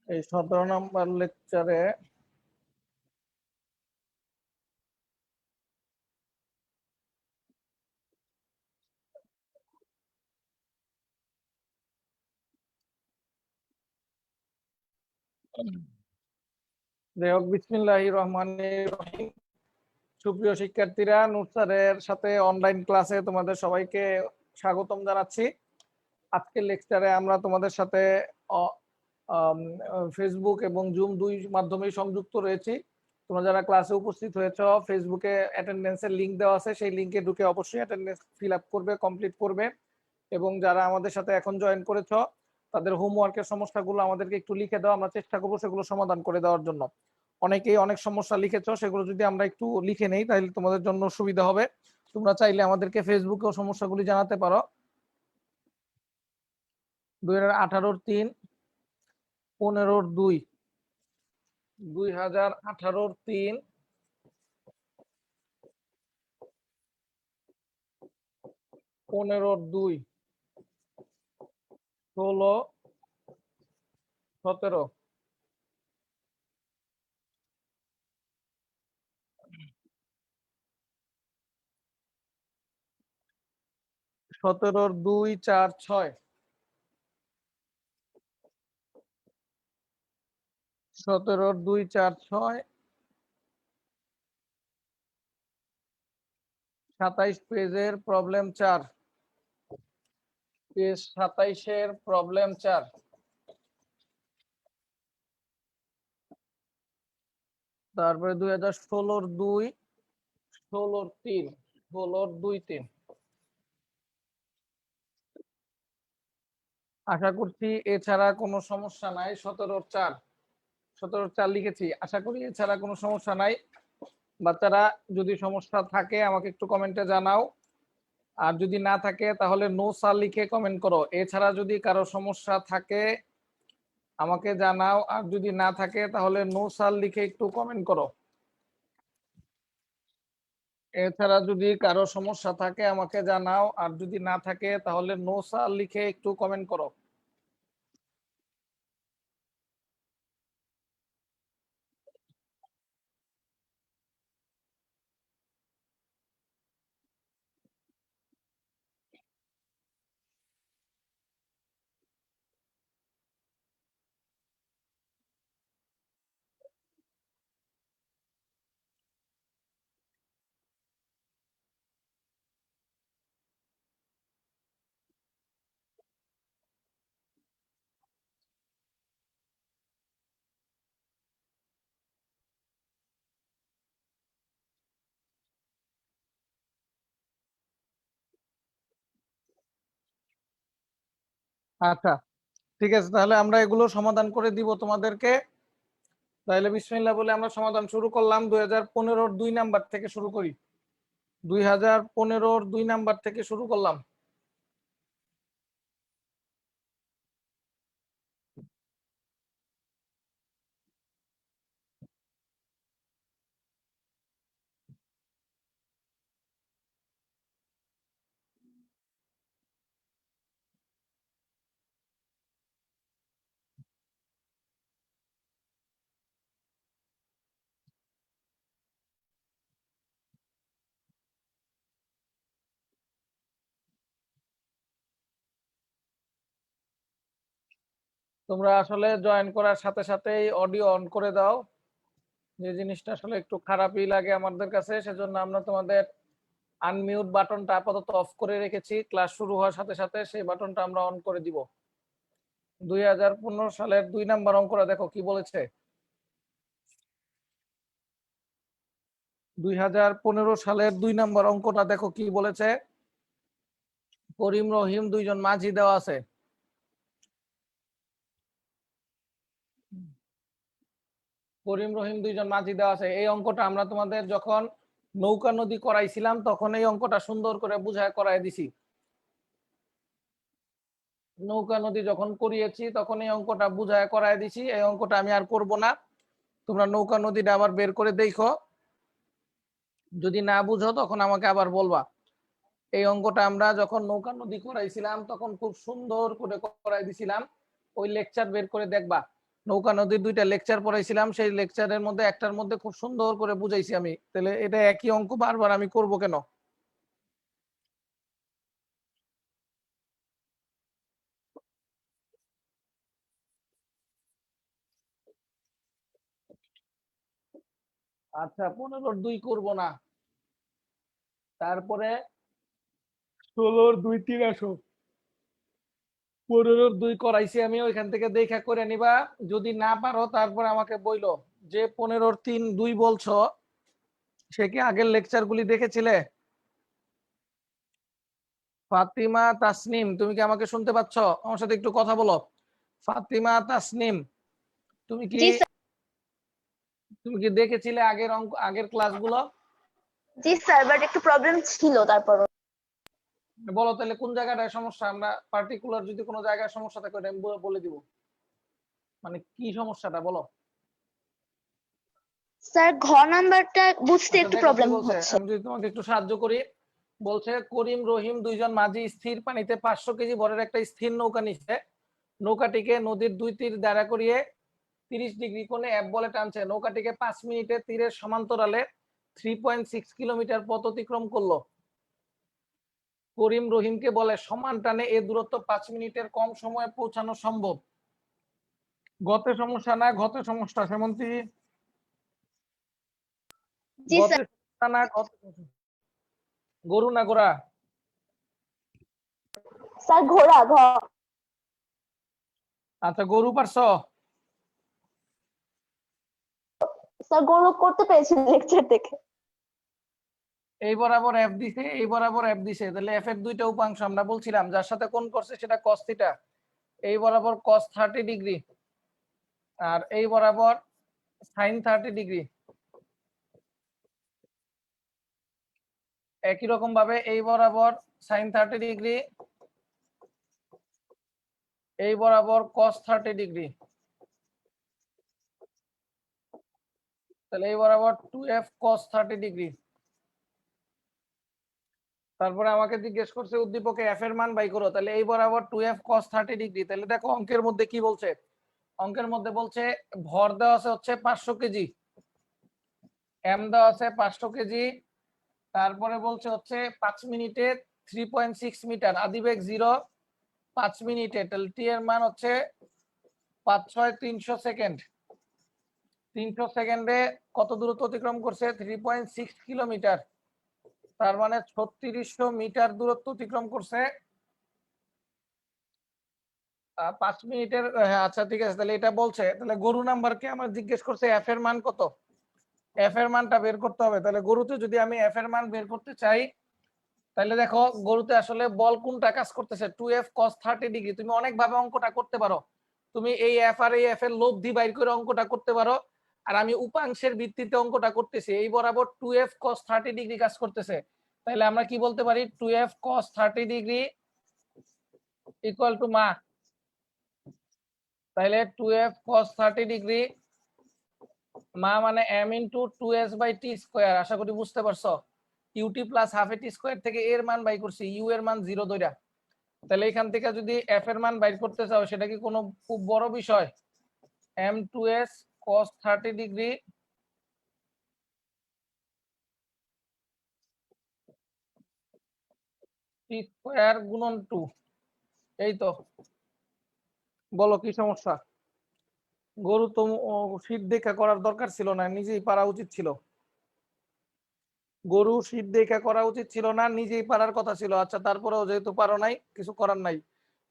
এই 17 নম্বর লেকচারে বিসমিল্লাহির রহমানির রহিম। সুপ্রিয় শিক্ষার্থীরা, নূর স্যারের সাথে অনলাইন ক্লাসে তোমাদের সবাইকে স্বাগতম জানাচ্ছি। আজকের লেকচারে আমরা তোমাদের সাথে ফেসবুক এবং জুম দুই মাধ্যমেই সংযুক্ত রয়েছি। তোমরা যারা ক্লাসে উপস্থিত হয়েছ, ফেসবুকে অ্যাটেন্ডেন্সের লিঙ্ক দেওয়া আছে, সেই লিঙ্কে ঢুকে অবশ্যই অ্যাটেন্ডেন্স ফিল আপ করবে, কমপ্লিট করবে। এবং যারা আমাদের সাথে এখন জয়েন করেছ, তাদের হোমওয়ার্কের সমস্যাগুলো আমাদেরকে একটু লিখে দাও, আমরা চেষ্টা করবো সেগুলো সমাধান করে দেওয়ার জন্য। অনেকেই অনেক সমস্যা লিখেছ, সেগুলো যদি আমরা একটু লিখে নেই তাহলে তোমাদের জন্য সুবিধা হবে। তোমরা চাইলে আমাদেরকে ফেসবুকেও সমস্যাগুলি জানাতে পারো। 2018-3, 15-2, 2018-3, 15-2, 16-17, 17-2-4-6, 17-2-4-6, 27 পেজের প্রবলেম 4, পেজ 27-এর প্রবলেম 4। তারপরে 2016-2, 16-3, 16-2-3। আশা করছি এছাড়া কোনো সমস্যা নাই। 17-4, 17-4 লিখেছি, আশা করি এছাড়া কোনো সমস্যা নাই। বাচ্চারা, যদি সমস্যা থাকে আমাকে একটু কমেন্টে জানাও, আর যদি না থাকে তাহলে নো স্যার লিখে কমেন্ট করো। এছাড়া যদি কারো সমস্যা থাকে আমাকে জানাও, আর যদি না থাকে তাহলে নো স্যার লিখে একটু কমেন্ট করো। এছাড়া যদি কারো সমস্যা থাকে আমাকে জানাও, আর যদি না থাকে তাহলে নো স্যার লিখে একটু কমেন্ট করো। আচ্ছা, ঠিক আছে, তাহলে আমরা এগুলো সমাধান করে দিব তোমাদেরকে। তাহলে বিসমিল্লাহ বলে আমরা সমাধান শুরু করলাম। 2015-র 2 নাম্বার থেকে শুরু করি। 2015-র 2 নাম্বার থেকে শুরু করলাম। তোমরা আসলে জয়েন করার সাথে সাথেই অডিও অন করে দাও। যে জিনিসটা আসলে একটু খারাপই লাগে আমাদের কাছে, সেজন্য আমরা তোমাদের আনমিউট বাটনটা আপাতত অফ করে রেখেছি। ক্লাস শুরু হওয়ার সাথে সাথে সেই বাটনটা আমরা অন করে দিব। 2015 সালের 2 নাম্বার অঙ্কটা দেখো কি বলেছে। 2015 সালের 2 নাম্বার অঙ্কটা দেখো কি বলেছে। করিম রহিম দুইজন মাঝি দেওয়া আছে। করিম রহিম দুইজন মাঝি দেওয়া আছে। এই অঙ্কটা আমরা তোমাদের যখন নৌকা নদী করাইছিলাম তখন এই অঙ্কটা সুন্দর করে বুঝায় করাই দিছি। নৌকা নদী যখন করিয়েছি তখন এই অঙ্কটা বুঝায় করাই দিছি। এই অঙ্কটা আমি আর করব না। তোমরা নৌকা নদীটা আবার বের করে দেখো, যদি না বুঝো তখন আমাকে আবার বলবা। এই অঙ্কটা আমরা যখন নৌকা নদী করাইছিলাম তখন খুব সুন্দর করে করাই দিছিলাম। ওই লেকচার বের করে দেখবা। নৌকা নদীর 2টা লেকচার পড়াইছিলাম, সেই লেকচারের মধ্যে একটার মধ্যে খুব সুন্দর করে বুঝাইছি আমি। তাহলে এটা একই অঙ্ক বারবার আমি করব কেন? আচ্ছা 15-র 2 করব না, তারপরে 16-র 2 3 আসো। 15-র 2 করাইছি আমি, ওইখান থেকে দেখা করে নিবা। যদি না পারো তারপর আমাকে বইলো যে 15-র 3 2 বলছো, সে কি আগের লেকচার গুলি দেখেছিলে? ফাতিমা তাসনিম, তুমি কি আমাকে শুনতে পাচ্ছ? আমার সাথে একটু কথা বলো। ফাতিমা তাসনিম, তুমি কি জি স্যার। তুমি কি দেখেছিলে আগের আগের ক্লাসগুলো? জি স্যার, বাট একটু প্রবলেম ছিল তারপর। বলো তাহলে কোন জায়গাটায় সমস্যা, আমরা পার্টিকুলার যদি কোনো জায়গায় সমস্যা থাকে ওটা আমি বলে দিব। মানে কি সমস্যাটা বলো। স্যার ঘ নাম্বারটা বুঝতে আচ্ছা একটু দেখো কি প্রবলেম বলছে, হচ্ছে। আমি যদি তোমাকে একটু সাহায্য করি। বলছে করিম রহিম দুইজন মাঝি স্থির পানিতে 500 কেজি ভরের একটা স্থির নৌকা নিচ্ছে। নৌকাটিকে নদীর 2 তীর দাঁড়া করিয়ে 30 ডিগ্রি কোণে এক বলে টানছে। নৌকাটিকে 5 মিনিটে তীরের সমান্তরালে 3.6 কিলোমিটার পথ অতিক্রম করলো। করিম রহিমকে বলে সমান টানে এ দূরত্ব 5 মিনিটের কম সময়ে পৌঁছানো সম্ভব। গতে সমস্যা না ঘতে সমস্যা, সেমন্তি জি গতে স্যার। সমস্যা না ঘতে সমস্যা। গরু না ঘোড়া? স্যার ঘোড়া ঘ। আচ্ছা গরু পারছো? স্যার গরু করতে পেরেছি লেকচার দেখে। এই বরাবর এফ দিছে, এই বরাবর এফ দিছে, তাহলে এফ এর 2টা উপাংশ আমরা বলছিলাম যার সাথে কোণ করছে সেটা cos থিটা। এই বরাবর cos 30 ডিগ্রি আর এই বরাবর sin 30 ডিগ্রি। একই রকম ভাবে এই বরাবর sin 30 ডিগ্রি, এই বরাবর cos 30 ডিগ্রি। তাহলে এই বরাবর 2f cos 30 ডিগ্রি। তারপরে আমাকে জিজ্ঞেস করছে উদ্দীপকে f এর মান বাই করো, তাহলে এই বরাবর 2f cos 30 ডিগ্রি। তাহলে দেখো অঙ্কের মধ্যে কি বলছে, অঙ্কের মধ্যে বলছে ভর দেওয়া আছে হচ্ছে 500 কেজি, m দেওয়া আছে 500 কেজি, তারপরে বলছে হচ্ছে 5 মিনিটে 3.6 মিটার, আদিবেগ 0, 5 মিনিটে, তাহলে টি এর মান হচ্ছে 5 6 300 সেকেন্ড। 300 সেকেন্ডে কত দূরত্ব অতিক্রম করছে? 3.6 কিলোমিটার, তার মানে 3600 মিটার দূরত্ব অতিক্রম করছে 5 মিনিটের। হ্যাঁ আচ্ছা ঠিক আছে, তাহলে এটা বলছে, তাহলে গরু নাম্বারকে আমার জিজ্ঞেস করছে এফ এর মান কত, এফ এর মানটা বের করতে হবে। তাহলে গরুতে যদি আমি এফ এর মান বের করতে চাই, তাহলে দেখো গরুতে আসলে বল কোনটা কাজ করতেছে, 2f cos 30 ডিগ্রি। তুমি অনেক ভাবে অঙ্কটা করতে পারো, তুমি এই এফ আর এই এফ এর লব্ধি বাইর করে অঙ্কটা করতে পারো, আর আমি উপাংশের ভিত্তিতে অঙ্কটা করতেছি। এই বরাবর 2f cos 30 ডিগ্রি কাজ করতেছে, তাহলে আমরা কি বলতে পারি 2f cos 30 degree equal to মা। তাহলে 2f cos 30 ডিগ্রি মা মানে m into 2s by T square. আশা করি বুঝতে পারছো। U t plus half a T square থেকে এর মান বাই করছি, ইউ এর মান 0 ধইরা। তাহলে এখান থেকে যদি এফ এর মান বাইর করতে চাও সেটা কি কোনো খুব বড় বিষয়? m2s cos 30 ডিগ্রি টি স্কয়ার গুণন 2। এই তো, বলো কি সমস্যা। গরু তো শীত দেখা করার দরকার ছিল না, নিজেই পারা উচিত ছিল। গরু শীত দেখা করা উচিত ছিল না, নিজেই পারার কথা ছিল। আচ্ছা তারপরেও যেহেতু পারো নাই, কিছু করার নাই।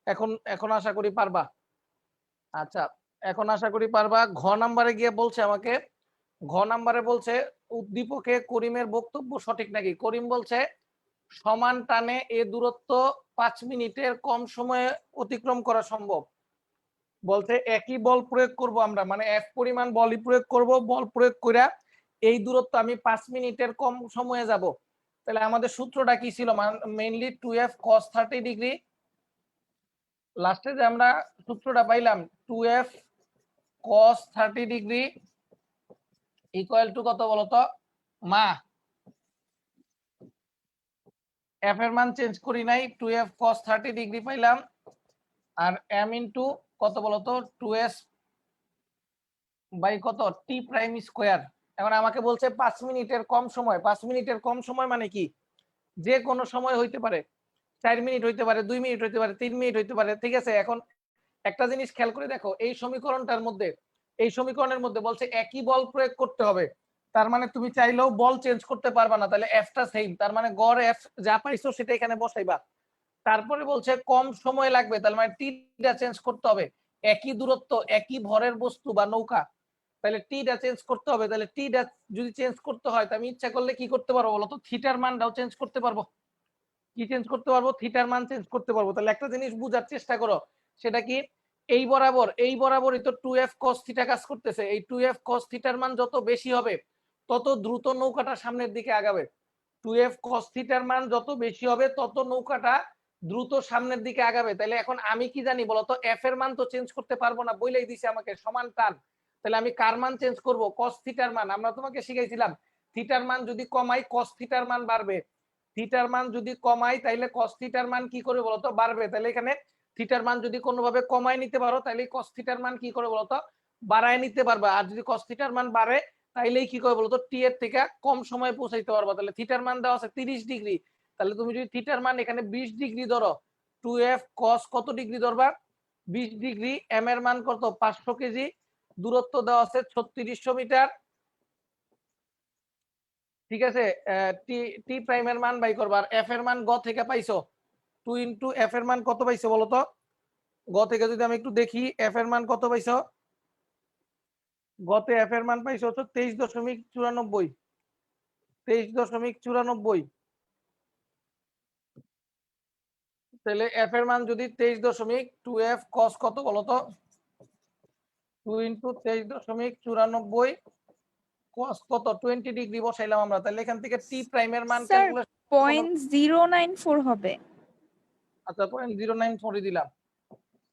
এখন এখন আশা করি পারবা। আচ্ছা এখন আশা করি পারবা। ঘ নাম্বারে গিয়ে বলছে আমাকে, ঘ নাম্বারে বলছে উদ্দীপকে করিমের বক্তব্য সঠিক নাকি। করিম বলছে সমান টানে এ দূরত্ব 5 মিনিটের কম সময়ে অতিক্রম করা সম্ভব। বলছে একই বল প্রয়োগ করব আমরা, মানে এক পরিমাণ বলই প্রয়োগ করব, বল প্রয়োগ করে এই দূরত্ব আমি 5 মিনিটের কম সময়ে যাব। তাহলে আমাদের সূত্রটা কি ছিল? মেইনলি 2f cos 30 ডিগ্রি, লাস্টে যে আমরা সূত্রটা পাইলাম 2f cos 30 degree equal to কত বলতো মা। এফ এর মান চেঞ্জ করি নাই, 2f cos 30 ডিগ্রি পাইলাম, আর m ইনটু কত বলতো 2s বাই কত টি প্রাইম স্কোয়ার। এখন আমাকে বলছে 5 মিনিটের কম সময়। 5 মিনিটের কম সময় মানে কি, যে কোনো সময় হইতে পারে, 4 মিনিট হইতে পারে, 2 মিনিট হইতে পারে, 3 মিনিট হইতে পারে, ঠিক আছে। এখন একটা জিনিস খেয়াল করে দেখো, এই সমীকরণটার মধ্যে, এই সমীকরণের মধ্যে বলছে একই বল প্রয়োগ করতে হবে। তার মানে তুমি চাইলেও বল চেঞ্জ করতে পারবা না, তাহলে এফটা সেম, তার মানে গড় এফ যা পাইছো সেটা এখানে বসাইবা। তারপরে বলছে কম সময় লাগবে, তার মানে টিটা চেঞ্জ করতে হবে। একই দূরত্ব, একই ভরের বস্তু বা নৌকা, তাহলে টিটা চেঞ্জ করতে হবে। তাহলে টিটা যদি চেঞ্জ করতে হয়, তো আমি ইচ্ছা করলে কি করতে পারবো বলতো, থিটার মানটাও চেঞ্জ করতে পারবো। কি চেঞ্জ করতে পারবো, থিটার মান চেঞ্জ করতে পারবো। তাহলে একটা জিনিস বুঝার চেষ্টা করো, সেটা কি, এই বরাবরই তো 2f cos থিটা কাজ করতেছে। এই 2f cos থিটার মান যত বেশি হবে, তত দ্রুত নৌকাটা সামনের দিকে আগাবে। 2f cos থিটার মান যত বেশি হবে, তত নৌকাটা দ্রুত সামনের দিকে আগাবে। তাহলে এখন আমি কি জানি বলতো, এফ এর মান তো চেঞ্জ করতে পারবো না, বইলেই দিছে আমাকে সমান টান। তাহলে আমি কার মান চেঞ্জ করব, cos থিটার মান। আমরা তোমাকে শিখাইছিলাম থিটার মান যদি কমাই cos থিটার মান বাড়বে, থিটার মান যদি কমাই তাহলে cos থিটার মান কি করে বলতো, বাড়বে। তাহলে এখানে থিটার মান যদি কোনোভাবে কমাই নিতে পারো, তাহলে cos থিটার মান কি করে বলতো, বাড়ায় নিতে পারবা। আর যদি cos থিটার মান বাড়ে, তাইলেই কি করে বলতো, টি এর থেকে কম সময় পৌঁছাইতে পারবা। তাহলে থিটার মান দেওয়া আছে 30 ডিগ্রি, তাহলে তুমি যদি থিটার মান এখানে 20 ডিগ্রি ধরো, 2f cos কত ডিগ্রি ধরবা, 20 ডিগ্রি। এম এর মান কত, 500 কেজি, দূরত্ব দেওয়া আছে 3600 মিটার, ঠিক আছে। টি টি প্রাইমের মান বাই করবা। আর এফ এর মান গ থেকে পাইছো, 2 ইন্টু এফ এর মান কত পাইছো বলতো, গ থেকে যদি আমি একটু দেখি এফ এর মান কত পাইছো, গতে এফ এর মান পাইছো হচ্ছে 23.94, 23.94। তাহলে এফ এর মান যদি 23.2f cos কত বলতো, 2 ইন্টু 23.94 cos কত 20 ডিগ্রি বসাইলাম আমরা। তাহলে এখান থেকে টি প্রাইমের মান স্যার ক্যালকুলেশন, 0.094 হবে। আচ্ছা 0.094 দিলাম,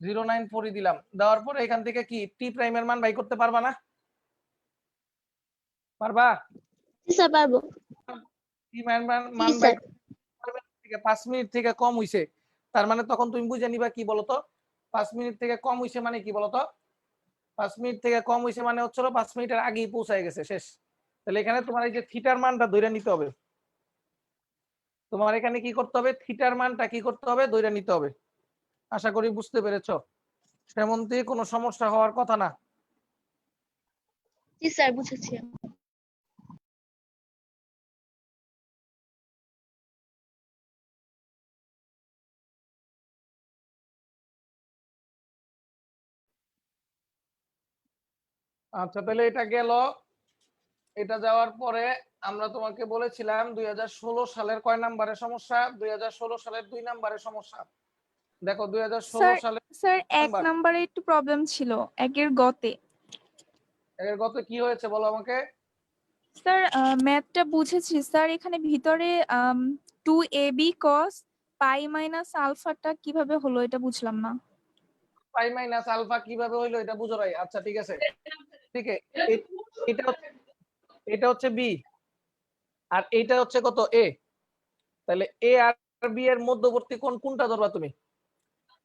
0.94 দিলাম। দেওয়ার পরে এখান থেকে কি টি প্রাইমের মান বাই করতে পারবা না, পারবা? জি স্যার পারবো। টি প্রাইমের মান জি বাই স্যার। করতে 5 মিনিট থেকে কম হইছে, তার মানে তখন তুমি বুঝে নিবা কি বলতো, 5 মিনিট থেকে কম হইছে মানে কি বলতো, 5 মিনিট থেকে কম হইছে মানে হচ্ছে 5 মিনিটের আগেই পৌঁছায় গেছে, শেষ। তাহলে এখানে তোমার এই যে থিটার মানটা ধরে নিতে হবে, তোমার এখানে কি করতে হবে, থিটার মানটা কি করতে হবে, ধরে নিতে হবে। আশা করি বুঝতে পেরেছো, সেমন্তি কোনো সমস্যা হওয়ার কথা না। জি স্যার বুঝেছি। আচ্ছা তাহলে এটা গেল। এটা যাওয়ার পরে আমরা তোমাকে বলেছিলাম 2016 সালের কয় নাম্বারের সমস্যা, 2016 সালের 2 নাম্বারের সমস্যা। দেখো 2016 স্যার সালে স্যার 1 নাম্বার, নম্বরে একটু প্রবলেম ছিল, একের গতে। এর গত কি হয়েছে বলো আমাকে। স্যার ম্যাথটা বুঝেছি স্যার, এখানে ভিতরে 2ab cos পাই মাইনাস আলফাটা কিভাবে হলো এটা বুঝলাম না। পাই মাইনাস আলফা কিভাবে হইলো এটা বুঝো নাই, আচ্ছা ঠিক আছে। ঠিক আছে, এটা হচ্ছে বি, আর এইটা হচ্ছে কত এ। তাহলে এ আর বি এর মধ্যবর্তী কোণ কোনটা ধরবা তুমি,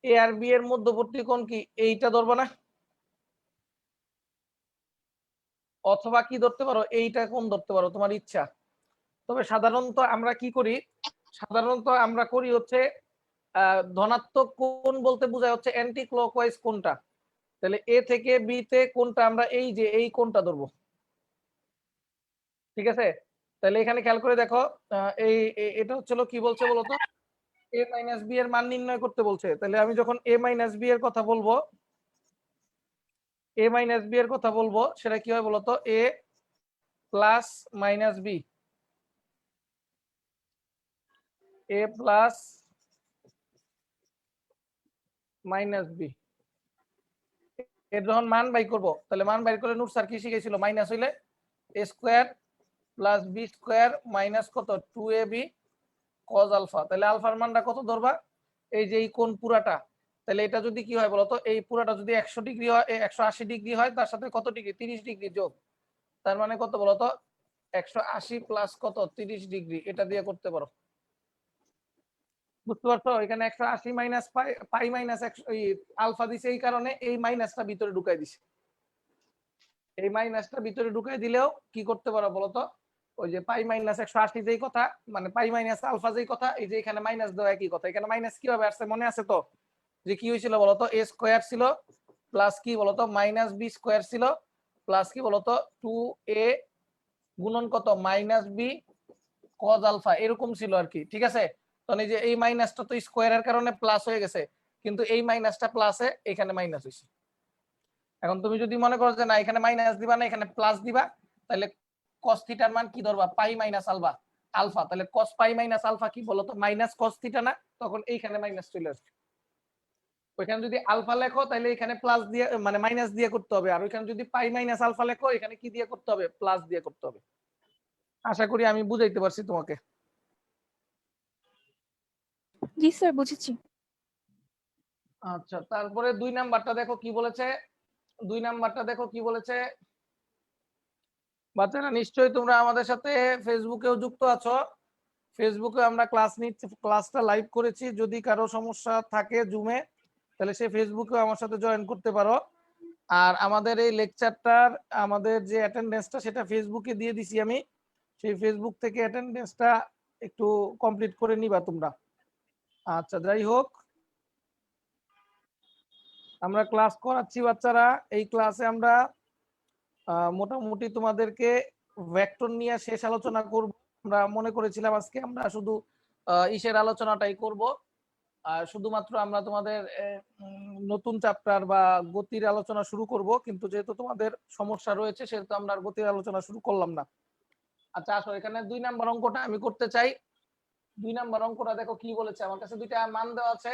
এ আর বি এর মধ্যবর্তী কোণ কি এইটা ধরবা না, অথবা কি ধরতে পারো, এইটা কোণ ধরতে পারো, তোমার ইচ্ছা। তবে সাধারণত আমরা কি করি, সাধারণত আমরা করি হচ্ছে ধনাত্মক কোণ বলতে বোঝায় হচ্ছে অ্যান্টি ক্লকওয়াইজ কোণটা। তাহলে এ থেকে বি তে কোণটা আমরা এই যে এই কোণটা ধরবো, ঠিক আছে। তাহলে এখানে খেয়াল করে দেখো, এই এটা হচ্ছিল কি বলছে বলতো, এ মাইনাস বি এর মান নির্ণয় করতে বলছে। তাহলে আমি যখন এ মাইনাস বি এর কথা বলবো, এ মাইনাস বি এর কথা বলবো, সেটা কি হয় বলতো, এ প্লাস মাইনাস বি, এ প্লাস মাইনাস বি। এর যখন মান বাই করবো, তাহলে মান বাই করে নূর স্যার কি শিখেছিল, মাইনাস হইলে a square plus b square minus কত 2ab cos আলফা। তাহলে আলফার মানটা কত ধরবা, এই যে এই কোণ পুরাটা। তাহলে এটা যদি কি হয় বলতো, এই পুরাটা যদি 100 ডিগ্রি হয়, 180 ডিগ্রি হয়, তার সাথে কত ডিগ্রি 30 ডিগ্রি যোগ, তার মানে কত বলতো 180 প্লাস কত 30 ডিগ্রি, এটা দিয়ে করতে পারো। বুঝতে পারছো, এখানে 180 মাইনাস পাই মাইনাস আলফা দিছে, এই কারণে এই মাইনাসটা ভিতরে ঢুকাই দিছে। এই মাইনাসটা ভিতরে ঢুকাই দিলেও কি করতে পারো বলতো, ওই যে পাই মাইনাস 180 যেই কথা, মানে পাই মাইনাস আলফা যেই কথা, এই যে এখানে মাইনাস দেওয়া একই কথা। এখানে মাইনাস কিভাবে আসছে মনে আছে তো, যে কি হয়েছিল বলতো, এ স্কোয়ার ছিল প্লাস কি বলতো মাইনাস বি স্কোয়ার ছিল প্লাস কি বলতো 2a গুণন কত মাইনাস বি কজ আলফা, এরকম ছিল আর কি। ঠিক আছে, তখন এই যে এই মাইনাসটা তো স্কোয়ারের কারণে প্লাস হয়ে গেছে, কিন্তু এই মাইনাসটা প্লাসে এখানে মাইনাস হয়েছে। এখন তুমি যদি মনে করো যে না এখানে মাইনাস দিবা না এখানে প্লাস দিবা, তাহলে cos থিটার মান কি ধরবা পাই মাইনাস আলফা আলফা, তাহলে cos পাই মাইনাস আলফা কি বলতো মাইনাস cos থিটা না, তখন এইখানে মাইনাস চলে আসবে। ওইখানে যদি আলফা লেখো তাহলে এখানে প্লাস দিয়ে মানে মাইনাস দিয়ে করতে হবে, আর ওইখানে যদি পাই মাইনাস আলফা লেখো এখানে কি দিয়ে করতে হবে প্লাস দিয়ে করতে হবে। আশা করি আমি বুঝাইতে পারছি তোমাকে। জি স্যার বুঝেছি। আচ্ছা, তারপরে 2 নাম্বারটা দেখো কি বলেছে। 2 নাম্বারটা দেখো কি বলেছে। বাচ্চারা নিশ্চয়ই তোমরা আমাদের সাথে ফেসবুকেও যুক্ত আছো। ফেসবুকে আমরা ক্লাস নিচ্ছি, ক্লাসটা লাইভ করেছি। যদি কারো সমস্যা থাকে জুমে, তাহলে সে ফেসবুকেও আমার সাথে জয়েন করতে পারো। আর আমাদের এই লেকচারটার আমাদের যে অ্যাটেন্ডেন্সটা সেটা ফেসবুকে দিয়ে দিছি আমি, সেই ফেসবুক থেকে অ্যাটেন্ডেন্সটা একটু কমপ্লিট করে নিবা তোমরা। আচ্ছা, যাই হোক, আমরা ক্লাস করাচ্ছি বাচ্চারা। এই ক্লাসে আমরা মোটামুটি তোমাদেরকে ভেক্টর নিয়ে শেষ আলোচনা করব। আমরা মনে করেছিলাম আজকে আমরা শুধু ইসের আলোচনাটাই করব, শুধুমাত্র আমরা তোমাদের নতুন চ্যাপ্টার বা গতির আলোচনা শুরু করব, কিন্তু যেহেতু তোমাদের সমস্যা রয়েছে সেহেতু আমরা আর গতির আলোচনা শুরু করলাম না। আচ্ছা আসো, এখানে 2 নাম্বার অঙ্কটা আমি করতে চাই। 2 নাম্বার অঙ্কটা দেখো কি বলেছে, আমার কাছে দুইটা মান দেওয়া আছে।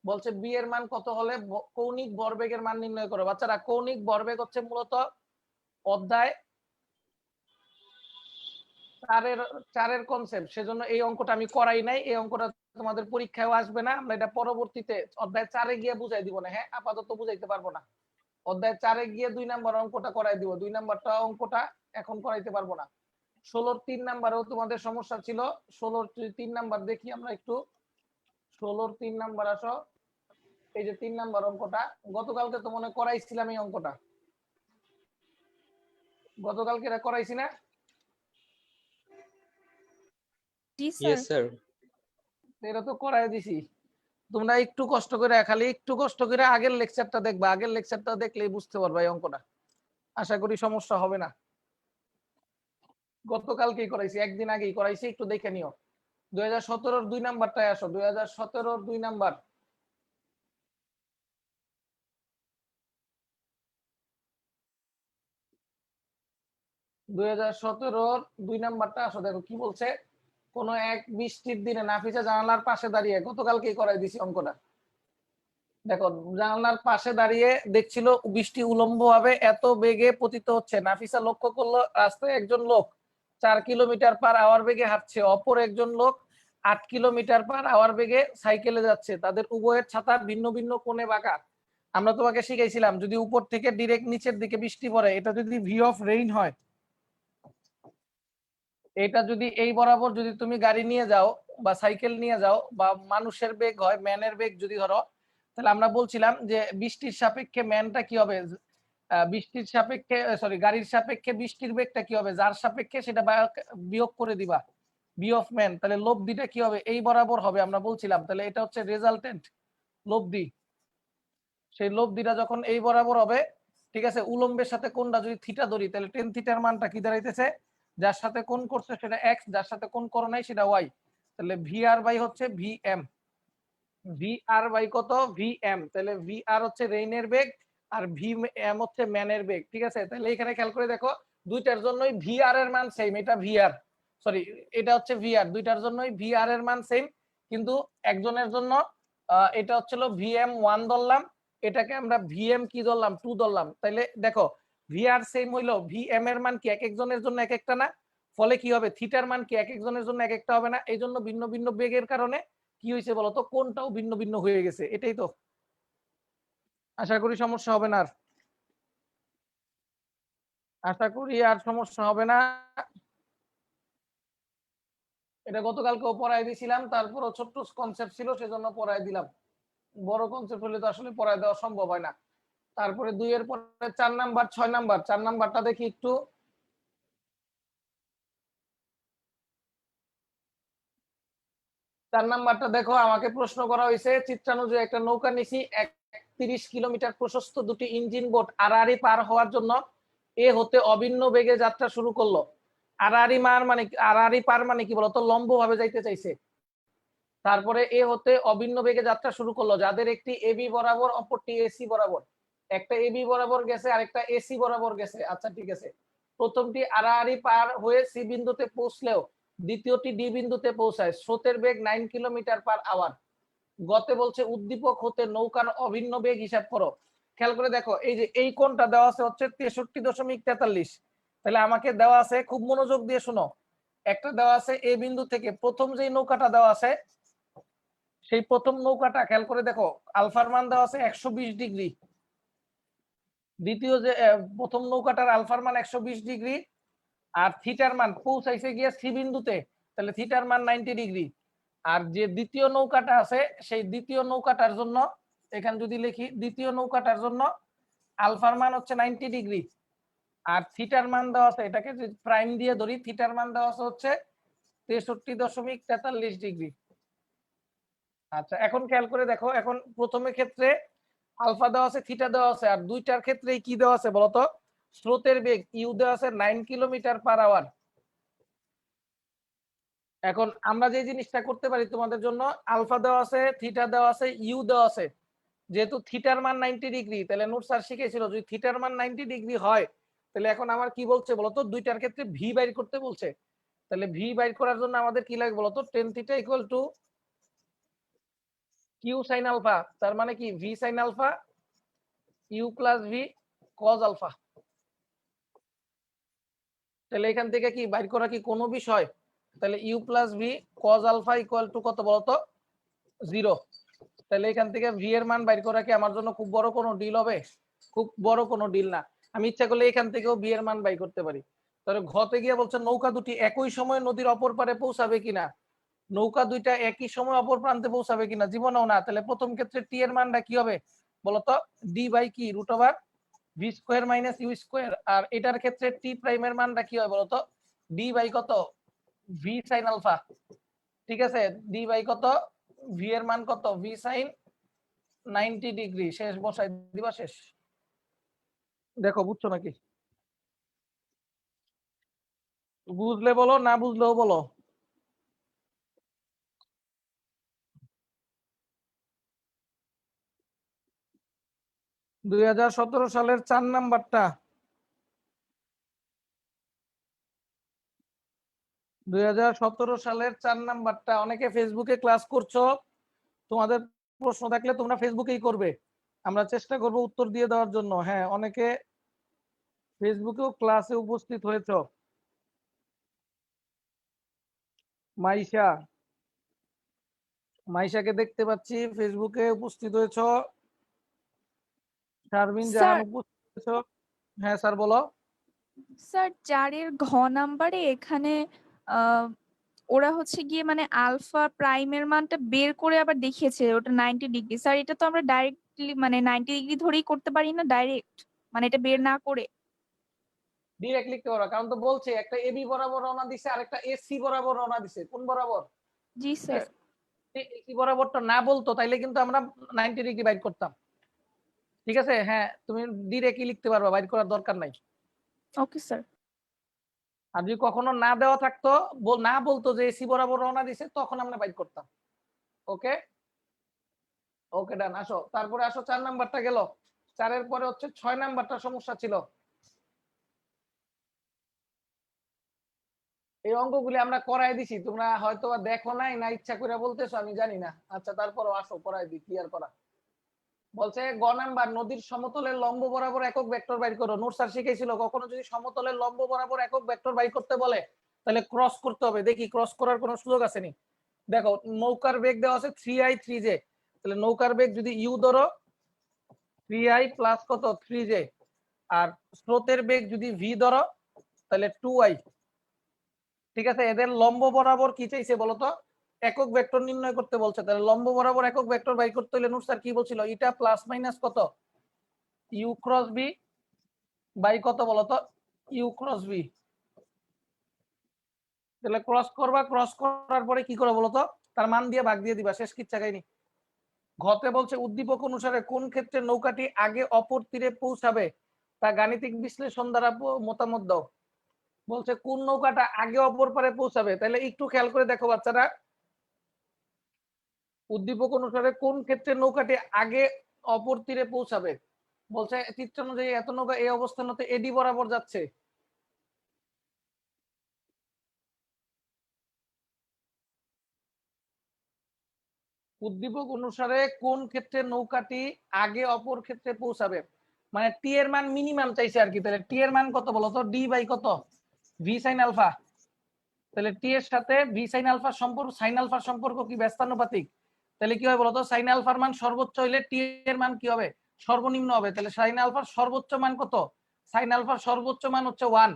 বলছে বি এর মান কত হলে কৌণিক ভরবেগের মান নির্ণয় করো। বাচ্চারা কৌণিক ভরবেগ হচ্ছে মূলত অধ্যায় চারের কনসেপ্ট, সেজন্য এই অঙ্কটা আমি করাই নাই। এই অঙ্কটা তোমাদের পরীক্ষায় আসবে না, আমরা এটা পরবর্তীতে অধ্যায় 4-এ গিয়ে বুঝাই দিব না। হ্যাঁ, আপাতত বুঝাইতে পারবো না। অধ্যায় 4-এ গিয়ে 2 নাম্বার অঙ্কটা করাই দিব। 2 নাম্বারটা অঙ্কটা এখন করাইতে পারবো না। 16-র 3 নাম্বারেও তোমাদের সমস্যা ছিল। 16-র 3 নাম্বার দেখি আমরা একটু। 16-র 3 নাম্বার আসো। এই যে 3 নাম্বার অঙ্কটা গতকালকে তো মনে করাইছিলাম। এই অঙ্কটা গতকালকে এটা করাইছি না? জি স্যার। Yes sir. এটা তো করাই দিছি। তোমরা একটু কষ্ট করে, খালি একটু কষ্ট করে আগের লেকচারটা দেখবা। আগের লেকচারটা দেখলেই বুঝতে পারবা এই অঙ্কটা। আশা করি সমস্যা হবে না। গতকালকেই করাইছি, একদিন আগেই করাইছি, একটু দেখে নিও। 2017-র 2 নাম্বারটায় আসো। 2017-র 2 নাম্বার। 2017-র 2 নাম্বারটা আসো। দেখো কি বলছে। কোন এক বৃষ্টির দিনে নাফিসা জানালার পাশে দাঁড়িয়ে, গতকালকেই করাই দিছি অঙ্কটা। দেখো, জানালার পাশে দাঁড়িয়ে দেখছিল বৃষ্টি উলম্ব ভাবে এত বেগে পতিত হচ্ছে। নাফিসা লক্ষ্য করলো রাস্তায় একজন লোক 4 কিলোমিটার পার আওয়ার বেগে হাঁটছে, অপর একজন লোক 8 কিলোমিটার পার আওয়ার বেগে সাইকেলে যাচ্ছে। তাদের উভয়ের ছাতা ভিন্ন ভিন্ন কোণে বাঁকা। আমরা তোমাকে শিখাইছিলাম যদি উপর থেকে ডিরেক্ট নিচের দিকে বৃষ্টি পড়ে, এটা যদি ভি অফ রেইন হয়, এটা যদি এই বরাবর যদি তুমি গাড়ি নিয়ে যাও বা সাইকেল নিয়ে যাও বা মানুষের বেগ হয়, ম্যানের বেগ যদি ধরো, তাহলে আমরা বলছিলাম যে বৃষ্টির সাপেক্ষে ম্যানটা কি হবে, বৃষ্টির সাপেক্ষে সরি গাড়ির সাপেক্ষে বৃষ্টির বেগটা কি হবে, যার সাপেক্ষে সেটা বিয়োগ করে দিবা, বি অফ ম্যান। তাহলে লব্ধিটা কি হবে এই বরাবর হবে আমরা বলছিলাম। তাহলে এটা হচ্ছে রেজাল্টেন্ট লব্ধি। সেই লব্ধিটা যখন এই বরাবর হবে, ঠিক আছে, উলম্বের সাথে কোনটা যদি থিটা ধরি, তাহলে টেন থিটার মানটা কি দাঁড়াইতেছে, যার সাথে কোণ করছে সেটা এক্স, যার সাথে কোণ করো নাই সেটা ওয়াই। তাহলে ভি আর বাই হচ্ছে V M. V R by কত ভি এম। তাহলে ভি আর হচ্ছে রেইনের বেগ আর ভি এম হচ্ছে ম্যানের বেগ। ঠিক আছে, তাহলে এখানে খেয়াল করে দেখো দুইটার জন্যই ভি আর এর মান সেম। এটা ভি আর, সরি এটা হচ্ছে ভি আর। দুইটার জন্যই ভি আর এর মান সেম, কিন্তু একজনের জন্য এটা হচ্ছিল ভি এম 1 ধরলাম, এটাকে আমরা ভি এম কি ধরলাম 2 ধরলাম। তাহলে দেখো ভি আর সেম হইলো, ভি এম এর মান কি এক একজনের জন্য এক একটা না, ফলে কি হবে থিটার মান কি এক একজনের জন্য এক একটা হবে না। এই জন্য ভিন্ন ভিন্ন বেগের কারণে কি হয়েছে বলতো, কোনটাও ভিন্ন ভিন্ন হয়ে গেছে। এটাই তো, আশা করি সমস্যা হবে না। আর আশা করি আর সমস্যা হবে না। এটা গতকালকেও পড়াই দিয়েছিলাম, তারপরও ছোট্ট কনসেপ্ট ছিল সেজন্য পড়াই দিলাম। বড় কনসেপ্ট হলে তো আসলে পড়াই দেওয়া সম্ভব হয় না। তারপরে 2 এর পরে 4 নাম্বার 6 নাম্বার 4 নাম্বারটা দেখি একটু। চার নাম্বারটা দেখো, আমাকে প্রশ্ন করা হয়েছে চিত্রানুযায়ী একটা নৌকা নিছি 30 কিলোমিটার প্রশস্ত দুটি ইঞ্জিন বোট আড়াআড়ি পার হওয়ার জন্য এ হতে অভিন্ন বেগে যাত্রা শুরু করলো। আড়াআড়ি পার মানে কি বলতো, লম্বভাবে যাইতে চাইছে। তারপরে এ হতে অভিন্ন বেগে যাত্রা শুরু করলো, যাদের একটি এবি বরাবর অপরটি এসি বরাবর। একটা এবি বরাবর গেছে আরেকটা এসি বরাবর গেছে। আচ্ছা ঠিক আছে, প্রথমটি আড়াআড়ি পার হয়ে সি বিন্দুতে পৌঁছলেও দ্বিতীয়টি ডি বিন্দুতে পৌঁছায়। স্রোতের বেগ 9 কিলোমিটার পার আওয়ার। গতে বলছে উদ্দীপক হতে নৌকার অভিন্ন বেগ হিসাব করো। খেয়াল করে দেখো, এই যে এই কোণটা দেওয়া আছে হচ্ছে 63.43। তাহলে আমাকে দেওয়া আছে, খুব মনোযোগ দিয়ে শোনো, একটা দেওয়া আছে এ বিন্দু থেকে প্রথম যে নৌকাটা দেওয়া আছে সেই প্রথম নৌকাটা খেয়াল করে দেখো, আলফার মান দেওয়া আছে 120 ডিগ্রি। দ্বিতীয় যে প্রথম নৌকাটার আলফার মান 120 ডিগ্রি, আর থিটার মান পৌঁছাইছে গিয়ে সি বিন্দুতে, তাহলে থিটার মান 90 ডিগ্রি। আর যে দ্বিতীয় নৌকাটা আছে সেই দ্বিতীয় নৌকাটার জন্য এখানে যদি লিখি, দ্বিতীয় নৌকাটার জন্য আলফার মান হচ্ছে 90 ডিগ্রি, আর থিটার মান দেওয়া আছে, এটাকে যদি প্রাইম দিয়ে ধরি, থিটার মান দেওয়া আছে হচ্ছে 63.43 ডিগ্রি। আচ্ছা এখন খেয়াল করে দেখো, এখন প্রথমের ক্ষেত্রে আলফা দেওয়া আছে, থিটা দেওয়া আছে, আর দুইটার ক্ষেত্রে কি দেওয়া আছে বলতো, স্রোতের বেগ ইউ দেওয়া আছে 9 কিলোমিটার পার আওয়ার। এখন আমরা যে জিনিসটা করতে পারি তোমাদের জন্য, আলফা দেওয়া আছে, থিটা দেওয়া আছে, ইউ দেওয়া আছে, যেহেতু থিটার মান 90 ডিগ্রি, তাহলে নোট স্যার শিখেছিল যদি থিটার মান 90 ডিগ্রি হয়, তাহলে এখন আমার কি বলছে বলতো, দুইটার ক্ষেত্রে ভি বাইর করতে বলছে। তাহলে ভি বাইর করার জন্য আমাদের কি লাগবে বলতো, tan theta equal to Q sine alpha, তার মানে কি V sine alpha U plus V cos alpha. তাহলে এখান থেকে কি বাইর করা কি কোনো বিষয়, তাহলে U plus V cos alpha equal to কত বলতো, 0। তাহলে এখান থেকে ভি এর মান বাইর করা কি আমার জন্য খুব বড় কোনো ডিল হবে? খুব বড় কোনো ডিল না। আমি ইচ্ছা করলে এখান থেকেও ভি এর মান বাইর করতে পারি। তাহলে ঘতে গিয়ে বলছে নৌকা দুটি একই সময় নদীর অপর পারে পৌঁছাবে কিনা। নৌকা দুইটা একই সময় অপর প্রান্তে পৌঁছাবে কিনা, জীবনেও না। তাহলে প্রথম ক্ষেত্রে টি এর মানটা কি হবে বলতো, ডি বাই কি root over V square minus U square. আর এটার ক্ষেত্রে টি প্রাইমের মানটা কি হয় বলতো, ডি বাই কত ভি সাইন আলফা। ঠিক আছে, ডি বাই কত ভি এর মান কত ভি সাইন 90 ডিগ্রি। শেষ বসাই দিবা, শেষ। দেখো বুঝছো নাকি? বুঝলে বলো, না বুঝলেও বলো। দুই সালের 4 নাম্বারটা, 2017 সালের 4 নাম্বারটা। অনেকে ফেসবুকে ক্লাস করছো, তোমাদের প্রশ্ন থাকলে তোমরা ফেসবুকেই করবে, আমরা চেষ্টা করব উত্তর দিয়ে দেওয়ার জন্য। হ্যাঁ, অনেকে ফেসবুকেও ক্লাসে উপস্থিত হয়েছো। মাইশা, মাইশাকে দেখতে পাচ্ছি ফেসবুকে উপস্থিত হয়েছো। শারমিন জাহান স্যার উপস্থিত হয়েছো। হ্যাঁ স্যার বলো। স্যার 4 ঘ নাম্বারে এখানে আহ, ওরা হচ্ছে গিয়ে মানে আলফা প্রাইমের মানটা বের করে আবার দেখিয়েছে ওটা 90 ডিগ্রি। স্যার এটা তো আমরা ডাইরেক্টলি মানে 90 ডিগ্রি ধরেই করতে পারি না ডাইরেক্ট, মানে এটা বের না করে? ডিরেক্ট লিখতে পারো, কারণ তো বলছে একটা এবি বরাবর রওনা দিছে আর একটা এসি বরাবর রওনা দিছে। কোন বরাবর? জি স্যার। এসি বরাবরটা না বলতো তাইলে কিন্তু আমরা 90 ডিগ্রি বাইর করতাম। ঠিক আছে, হ্যাঁ তুমি ডিরেক্টলি লিখতে পারবা, বাইর করার দরকার নাই। Okay sir. আর যদি কখনো না দেওয়া থাকতো, না বলতো যে এসি বরাবর রওনা দিছে, তখন আমরা বাইর করতাম। ওকে ওকে ডান। আসো তারপরে আসো, 4 নাম্বারটা গেল। 4 পরে হচ্ছে 6 নাম্বারটা সমস্যা ছিল। এই অঙ্কগুলি আমরা করাই দিছি, তোমরা হয়তো দেখো নাই, না ইচ্ছা করে বলতেছো আমি জানি না। আচ্ছা তারপরও আসো করাই দিই, ক্লিয়ার করা। বলছে গ নাম্বার, নদীর সমতলের লম্ব বরাবর একক ভেক্টর বাইর করো। নোট স্যার শিখেছিল কখনো যদি সমতলের লম্ব বরাবর একক ভেক্টর বাইর করতে বলে তাহলে ক্রস করতে হবে। দেখি ক্রস করার কোনো সুযোগ আছে নি। দেখো নৌকার বেগ দেওয়া আছে 3i 3j, তাহলে নৌকার বেগ যদি ইউ ধরো 3i প্লাস কত 3j, আর স্রোতের বেগ যদি ভি ধরো তাহলে 2i। ঠিক আছে, এদের লম্ব বরাবর কি চাইছে বলতো, একক ভেক্টর নির্ণয় করতে বলছে। তাহলে লম্ব বরাবর একক ভেক্টর বাইর করতে হলে নোট স্যার কি বলছিল, এটা প্লাস মাইনাস কত ইউ ক্রস বি বাই কত বলতো ইউ ক্রস বি। তাহলে ক্রস করবা, ক্রস করার পরে কি করে বলতো তার মান দিয়ে ভাগ দিয়ে দিবা, শেষ কিচ্ছা কাহিনী। ঘতে বলছে উদ্দীপক অনুসারে কোন ক্ষেত্রে নৌকাটি আগে অপর তীরে পৌঁছাবে তা গাণিতিক বিশ্লেষণ দ্বারা মতামত দাও। বলছে কোন নৌকাটা আগে অপর পারে পৌঁছাবে, তাহলে একটু খেয়াল করে দেখো বাচ্চারা, উদ্দীপক অনুসারে কোন ক্ষেত্রে নৌকাটি আগে অপর তীরে পৌঁছাবে। বলছে চিত্র অনুযায়ী এত নৌকা এই অবস্থান হতে এডি বরাবর যাচ্ছে। উদ্দীপক অনুসারে কোন ক্ষেত্রে নৌকাটি আগে অপর ক্ষেত্রে পৌঁছাবে, মানে টি এর মান মিনিমাম চাইছে আর কি। তাহলে টি এর মান কত বলতো ডি বাই কত ভি সাইন আলফা। তাহলে টি এর সাথে ভি সাইন আলফার সম্পর্ক, সাইন আলফার সম্পর্ক কি ব্যস্তানুপাতিক। তাহলে কি হয় বলতো সাইন আলফার মান সর্বোচ্চ হইলে টি এর মান কি হবে সর্বনিম্ন হবে। তাহলে সাইন আলফার সর্বোচ্চ মান কত, সাইন আলফার সর্বোচ্চ মান হচ্ছে 1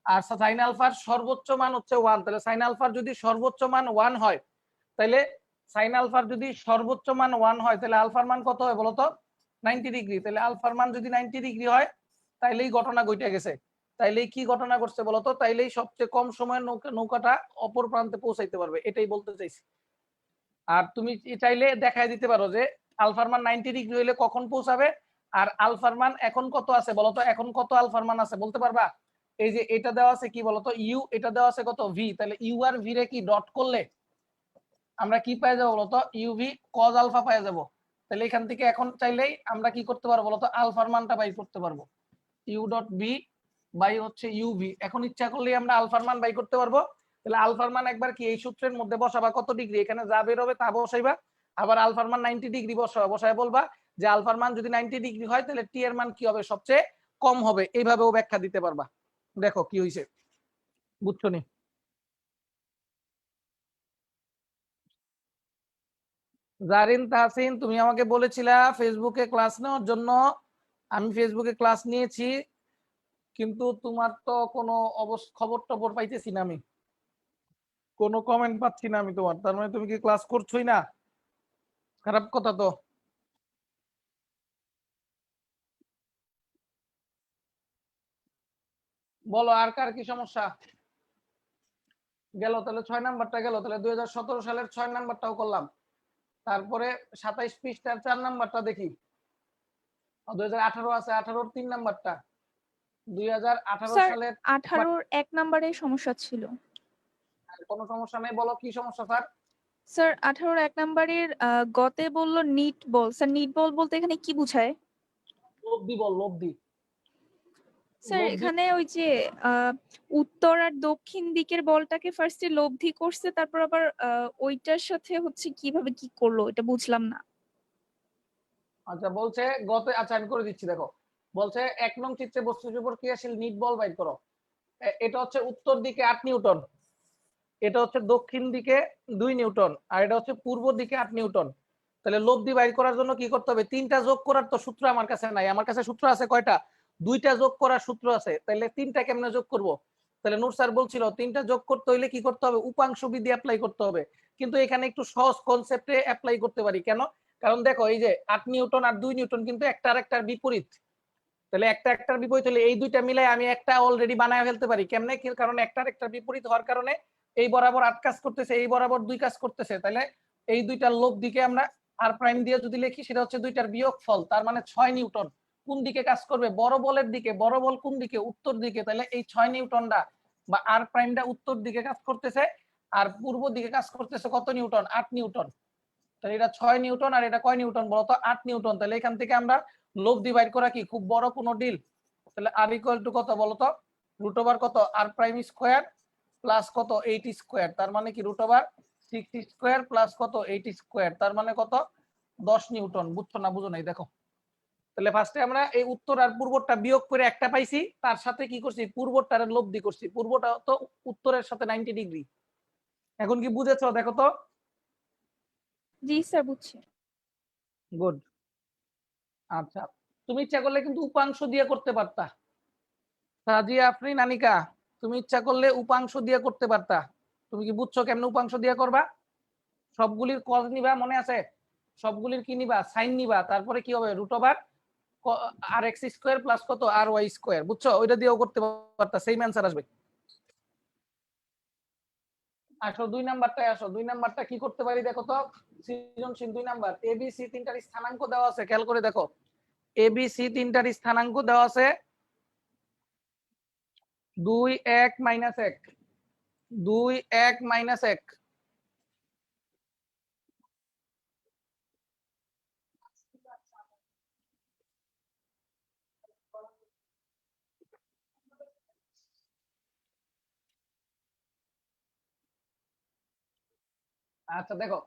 আর সাইন আলফার সর্বোচ্চ মান হচ্ছে 1। তাহলে সাইন আলফার যদি সর্বোচ্চ মান 1 হয়, তাহলে সাইন আলফার যদি সর্বোচ্চ মান 1 হয় তাহলে আলফার মান কত হয় বলতো 90 ডিগ্রি। তাহলে আলফার মান যদি 90 ডিগ্রি হয় তাইলেই ঘটনা ঘটে গেছে। তাইলেই কি ঘটনা ঘটছে বলতো, তাইলেই সবচেয়ে কম সময়ের নৌকাটা অপর প্রান্তে পৌঁছাইতে পারবে, এটাই বলতে চাইছি। আর তুমি চাইলে দেখাই দিতে পারো যে আলফার মান 90 ডিগ্রি হইলে কখন পৌঁছাবে, আর আলফার মান এখন কত আছে বলতো, এখন কত আলফার মান আছে বলতে পারবা। এই যে এটা দেওয়া আছে কি বলতো ইউ, এটা দেওয়া আছে কত ভি, তাহলে ইউ আর ভি রে কি ডট করলে আমরা কি পেয়ে যাবো বলতো ইউভি কজ আলফা পেয়ে যাবো। তাহলে এখান থেকে এখন চাইলেই আমরা কি করতে পারবো বলতো আলফার মানটা বাই করতে পারবো, ইউ ডট বি বাই হচ্ছে ইউভি। এখন ইচ্ছা করলেই আমরা আলফার মান বাই করতে পারবো। তাহলে আলফার মান একবার কি এই সূত্রের মধ্যে বসাবা কত ডিগ্রি, এখানে যা বের হবে তা বসাইবা, আবার আলফার মান 90 ডিগ্রি বসাবা, বসায় বলবা যে আলফার মান যদি 90 ডিগ্রি হয় তাহলে টি এর মান কি হবে সবচেয়ে কম হবে। এইভাবেও ব্যাখ্যা দিতে পারবা। দেখো কি হইছে, বুঝছো নি। জারিন তাহসিন তুমি আমাকে বলেছিলা ফেসবুকে ক্লাস নেওয়ার জন্য, আমি ফেসবুকে ক্লাস নিয়েছি, কিন্তু তোমার তো কোনো খবর টবর পাইতেছি না, আমি কোনো কমেন্ট পাচ্ছি না আমি তোমার, তার মানে তুমি কি ক্লাস করছোই না, খারাপ কথা তো। বলো আর কার কি সমস্যা। গেল তাহলে 6 নাম্বারটা গেল, তাহলে 2017 সালের 6 নাম্বারটাও করলাম। তারপরে 27 পৃষ্ঠার 4 নাম্বারটা দেখি, 2018 আছে 18-র 3 নাম্বারটা, 2018 স্যার সালের 18-র 1 নম্বরে সমস্যা ছিল। কোনো সমস্যা নেই, বলো কি সমস্যা স্যার। স্যার 18-র 1 নম্বরের গতে বললো নিট বল, স্যার নিট বল বলতে এখানে কি বোঝায়? লব্ধি বল, লব্ধি। স্যার লব্ধি এখানে ওই যে উত্তর আর দক্ষিণ দিকের বলটাকে ফার্স্টে লব্ধি করছে, তারপর আবার ওইটার সাথে হচ্ছে কিভাবে কি করলো এটা বুঝলাম না। আচ্ছা বলছে গতে, আচ্ছা আমি করে দিচ্ছি দেখো। বলছে 1 নং চিত্রে বস্তুর উপর ক্রিয়াশীল নিট বল বাইর করো। এটা হচ্ছে উত্তর দিকে 8 নিউটন, এটা হচ্ছে দক্ষিণ দিকে 2 নিউটন, আর এটা হচ্ছে পূর্ব দিকে 8 নিউটন। তাহলে লব্ধি বাইর করার জন্য কি করতে হবে, 3টা যোগ করার তো সূত্র আমার কাছে নাই, আমার কাছে সূত্র আছে কয়টা, 2টা যোগ করার সূত্র আছে। তাহলে 3টা কেমনে যোগ করব, তাহলে নূর স্যার বলছিল 3টা যোগ করতে হইলে কি করতে হবে উপাংশ বিধি অ্যাপ্লাই করতে হবে। কিন্তু এখানে একটু সহজ কনসেপ্টে অ্যাপ্লাই করতে পারি, কেন, কারণ দেখো এই যে 8 নিউটন আর 2 নিউটন কিন্তু একটা আরেকটার বিপরীত। তাহলে একটা একটার বিপরীত হলে এই দুইটা মিলাই আমি একটা অলরেডি বানায় ফেলতে পারি। কেমনে, কারণ একটা আরেকটার বিপরীত হওয়ার কারণে এই বরাবর 8 কাজ করতেছে, এই বরাবর 2 কাজ করতেছে। তাহলে এই দুইটার লব দিকে আমরা আর প্রাইম দিয়ে যদি লিখি সেটা হচ্ছে দুইটার বিয়োগফল, তার মানে 6 নিউটন। কোন দিকে কাজ করবে, বড় বলের দিকে, বড় বল কোন দিকে উত্তর দিকে। তাহলে এই 6 নিউটনটা বা আর প্রাইমটা উত্তর দিকে কাজ করতেছে, আর পূর্ব দিকে কাজ করতেছে কত নিউটন, 8 নিউটন। তাহলে এটা 6 নিউটন আর এটা কয় নিউটন বলতো 8 নিউটন। তাহলে এখান থেকে আমরা লব ডিভাইড করা কি খুব বড় কোনো ডিল। তাহলে আর ইকুয়াল টু কত বলতো রুট ওভার কত আর প্রাইম স্কয়ার প্লাস কত 8 স্কয়ার, তার মানে কি রুট ওভার 6 স্কয়ার প্লাস কত 8 স্কয়ার, তার মানে কত 10 নিউটন। বুঝছো না, বুঝো নাই দেখো। তাহলে ফার্স্টে আমরা এই উত্তর আর পূর্বটা বিয়োগ করে একটা পাইছি, তার সাথে কি করছি পূর্বটার লব্ধি করছি, পূর্বটা তো উত্তরের সাথে 90 ডিগ্রি। এখন কি বুঝেছো দেখো তো। জি স্যার বুঝছি। গুড। আচ্ছা তুমি ইচ্ছা করলে কিন্তু উপাংশ দিয়ে করতে পারতা, সাজিয়া আফরিন আনিকা, তুমি ইচ্ছা করলে উপাংশ দিয়ে করতে পারতা। তুমি কি বুঝছো কেমনে উপাংশ দিয়ে করবা, সবগুলির কজ নিবা, মনে আছে সবগুলির কি নিবা সাইন নিবা, তারপরে কি হবে রুট ওভার আর এক্স স্কোয়ার প্লাস কত আর ওয়াই স্কোয়ার, বুঝছো? ওইটা দিয়েও করতে পারতা, সেম অ্যান্সার আসবে। আসো 2 নাম্বারটায় আসো। 2 নাম্বারটা কি করতে পারি দেখো তো, সৃজনশীল 2 নাম্বার। এ বি সি তিনটার স্থানাঙ্ক দেওয়া আছে, খেয়াল করে দেখো। এ বি সি তিনটার স্থানাঙ্ক দেওয়া আছে 2 1 মাইনাস 1, 2 1 মাইনাস 1। আচ্ছা দেখো,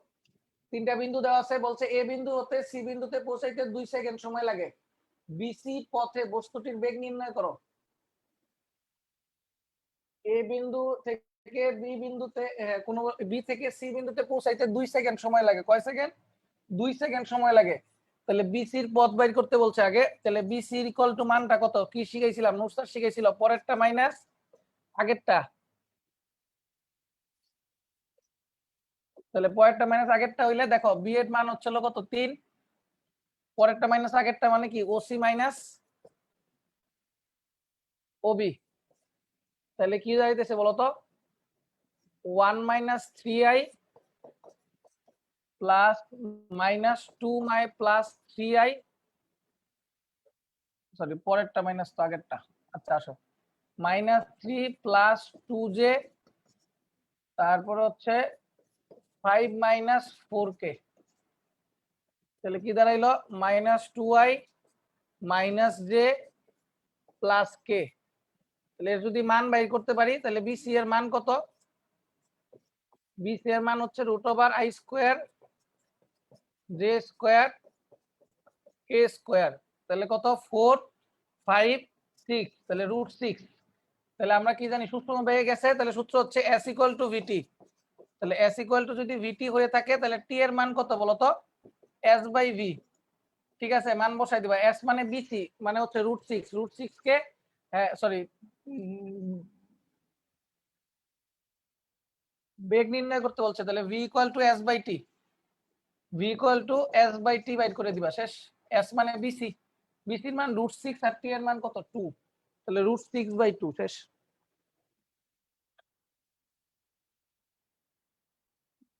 তিনটা বিন্দু দেওয়া আছে, বলছে এ বিন্দু হতে সি বিন্দুতে পৌঁছাইতে 2 সেকেন্ড সময় লাগে। বিসি পথে বস্তুটির বেগ নির্ণয় করো। এ বিন্দু থেকে বি বিন্দুতে কোন বি থেকে সি বিন্দুতে পৌঁছাইতে 2 সেকেন্ড সময় লাগে। কয় সেকেন্ড? 2 সেকেন্ড সময় লাগে। তাহলে বিসির পথ বাইর করতে বলছে আগে। তাহলে বিসি ইকুয়াল টু মানটা কত? কি শিখাইছিলাম? নুসরাত শিখাইছিল, পরেরটা মাইনাস আগেরটা। তাহলে পরেরটা মাইনাস আগেরটা হইলে দেখো বি এর মান হচ্ছিল কত? 3। পরেরটা মাইনাস আগেরটা মানে কি? OC minus Obi. তাহলে কি দাঁড়াইতেছে বলতো? 1 minus 3i plus minus 2i plus 3i, sorry পরেরটা মাইনাস তো আগেরটা। আচ্ছা আসো, মাইনাস 3 প্লাস 2j, তারপর হচ্ছে 5 মাইনাস 4k। তাহলে কি দাঁড়াইলো? Minus 2i minus j plus k। তাহলে যদি মান বাইর করতে পারি, তাহলে বিসি এর মান কত? বিসি এর মান হচ্ছে root over i square J square K square. তাহলে কত? 4 5 6, তাহলে রুট 6। তাহলে আমরা কি জানি? সূত্র পেয়ে গেছে। তাহলে সূত্র হচ্ছে s ইকুয়াল টু ভিটি। তাহলে s ইকুয়াল টু যদি ভিটি হয়ে থাকে, তাহলে টি এর মান কত বলতো? s by V. ঠিক আছে, মান বসাই দিবা। s মানে বিসি মানে হচ্ছে রুট 6। রুট 6 কে সরি বেগ নির্ণয় করতে বলছে। তাহলে v equal to s by T, v equal to s by T বাইর করে দিবা। শেষ। s মানে বিসি, বিসির মান রুট 6 আর টি এর মান কত? 2। তাহলে রুট 6 বাই 2। শেষ।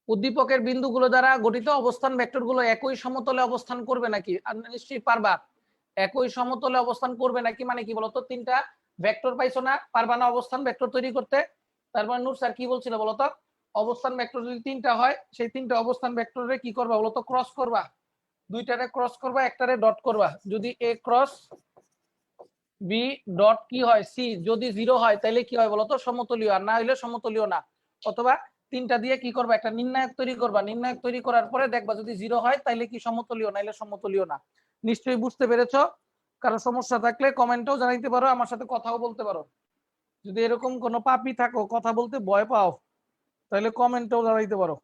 উদ্দীপকের বিন্দুগুলো দ্বারা গঠিত অবস্থান ভেক্টরগুলো একই সমতলে অবস্থান করবে নাকি? নিশ্চয়ই পারবা। একই সমতলে অবস্থান করবে নাকি মানে কি বলতো? তিনটা ভেক্টর পাইছো না, পারবা না অবস্থান ভেক্টর তৈরি করতে? তারপর নূর স্যার কি বলছিল বলতো? অবস্থান ভেক্টর যদি তিনটা হয়, সেই তিনটা অবস্থান ভেক্টরে কি করবা বলতো? ক্রস করবা। দুইটারে ক্রস করবা, একটারে ডট করবা। যদি এ ক্রস বি ডট কি হয়? সি, যদি 0 হয় তাহলে কি হয় বলতো? সমতলীয়। আর না হইলে সমতলীয় না। অথবা তিনটা দিয়ে কি করবা? একটা নির্ণায়ক তৈরি করবা। নির্ণায়ক তৈরি করার পরে দেখবা যদি 0 হয় তাহলে কি সমতলীয়, নাইলে সমতলীয় না। নিশ্চয়ই বুঝতে পেরেছো। কারো সমস্যা থাকলে কমেন্টেও জানাইতে পারো, আমার সাথে কথাও বলতে পারো। যদি এরকম কোনো পাপি থাকো, কথা বলতে ভয় পাও, তাহলে কমেন্টেও জানাইতে পারো।